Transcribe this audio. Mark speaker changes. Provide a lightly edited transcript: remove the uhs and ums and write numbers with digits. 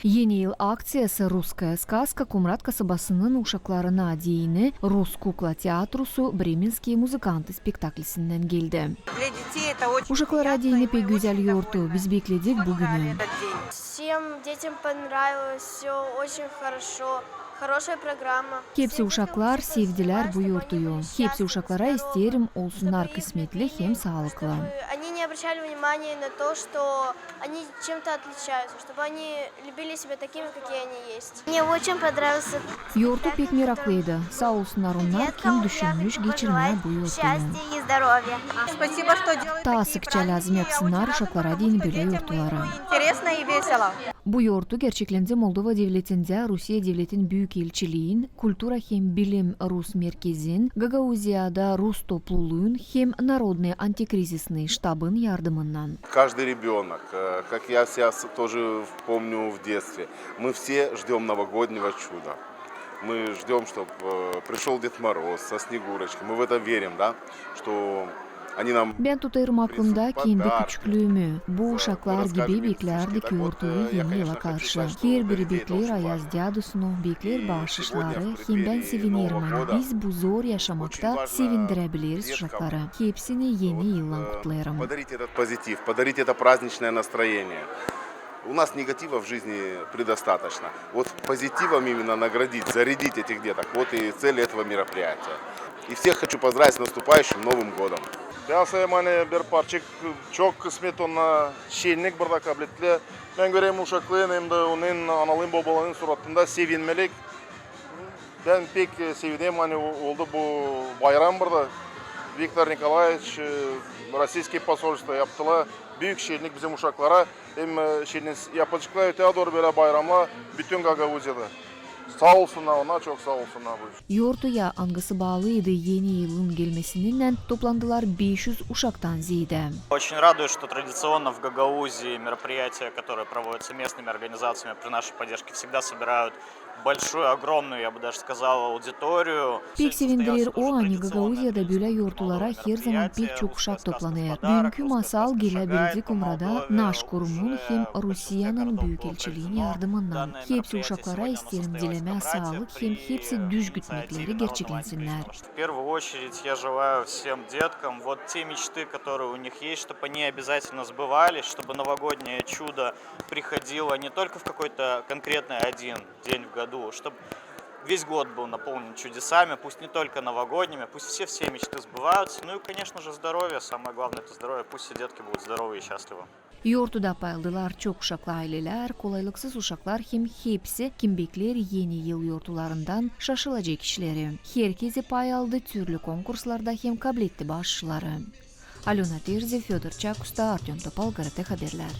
Speaker 1: Yeni yıl aksiyası Ruskaya сказка Kumrat kasabasının uşaqlarına deyini Rus kukla tiyatrosu Bremenskiy muzikanты spektaklisinden geldi. Uşaqlara deyini pek güzel yordu. Biz bekledik bugünü.
Speaker 2: Всем детям понравилось, все очень хорошо. Хорошая программа.
Speaker 1: Hepsi uşaqlar sevdiler bu yurtuyu. Hepsi uşaqlara isterim olsunlar kısmetli hem sağlıklı.
Speaker 2: Они не обращали внимания на то, что они чем-то отличаются, чтобы они любили себя такими, какие они есть. Мне очень понравился.
Speaker 1: Yurtu pek meraklıydı. Sağ olsunlar onlar kim düşünmüş geçirmeye bu yurtuyu. Ta sıkça lazım yapsınlar uşaqlara deyini böyle yurtları. Bu yurtu gerçeklendi Moldova devletinde Rusya devletin büyük elçiliğin, Kultura hem Bilim Rus merkezin, Gagauziyada Rus topluluğun hem Народный антикризисный штабın yardımından.
Speaker 3: Каждый ребенок, как я себя тоже помню в детстве, мы все ждем новогоднего чуда. Мы ждем, чтобы пришел Дед Мороз со Снегурочкой. Мы в это верим, да, что они нам...
Speaker 1: Ben tutarım aklımda kendi küçüklüğümü. Bu uşaklar gibi beklerdik yurtuyu yeni yıla karşı. Her biri bekler Ayaz Diyadusunu, bekler bağışışları. Hem ben sevinirim hani biz bu zor yaşamakta sevindirebiliriz uşakları. Hepsini yeni yılla kutlarım.
Speaker 3: Подарить этот позитив, подарить это праздничное настроение. У нас негатива в жизни предостаточно. Вот позитивом именно наградить, зарядить этих деток. Вот и цель этого мероприятия. И всех хочу поздравить с наступающим Новым годом.
Speaker 4: Ben sayım bir parçık çok kısmet ona şenlik burada kabletle. Ben göreyim uşaklığın hem de onun analığın babalığın suratında sevinmelik. Ben pek sevdiğim oldu bu bayram burada. Viktor Nikolaevich Российский посольство yaptılar. Büyük şenlik bizim uşaklara. Hem şenlik yapıcıklar öteye doğru böyle bayramla bütün Gagauziyada. Sağ olsunlar ona, çok sağ olsunlar bu iş.
Speaker 1: Yurtuya angısı bağlıydı yeni yılın gelmesininle toplandılar 500 uşaktan ziyade.
Speaker 5: Очень радует, что традиционно в Гагаузии мероприятия, которые проводятся местными организациями при нашей поддержке, всегда собирают большую, огромную, я бы даже сказал, аудиторию.
Speaker 1: Pek sevindirir o hani Gagauziyada böyle yurtlara her zaman pek çok uşak toplanır. Dünkü masal gelebildi Kumra'da Naş Kurumun hem Rusya'nın büyükelçiliğinin yardımından. Hepsi uşaklara isterim dileme sağlık hem hepsi düz gütmekleri gerçeklensinler.
Speaker 5: В первую очередь я желаю всем деткам вот те мечты, которые у них есть, чтобы они обязательно сбывались, чтобы новогоднее чудо приходило не только в какой-то конкретный один день в году, чтобы весь год был наполнен чудесами, пусть не только новогодними, пусть все мечты сбываются. Ну и, конечно же, здоровье, самое главное это здоровье, пусть все детки будут здоровы и счастливы.
Speaker 1: Yurtuda payıldılar çok uşaklı aileler, kolaylıksız uşaklar hem hepsi kim bekler yeni yıl yurtlarından şaşılacak kişileri. Herkese pay aldı türlü konkurslarda hem kabiliyetli başları. Alona Terzi, Fyodor Çakusta, Artyom Topal, GRT Haberler.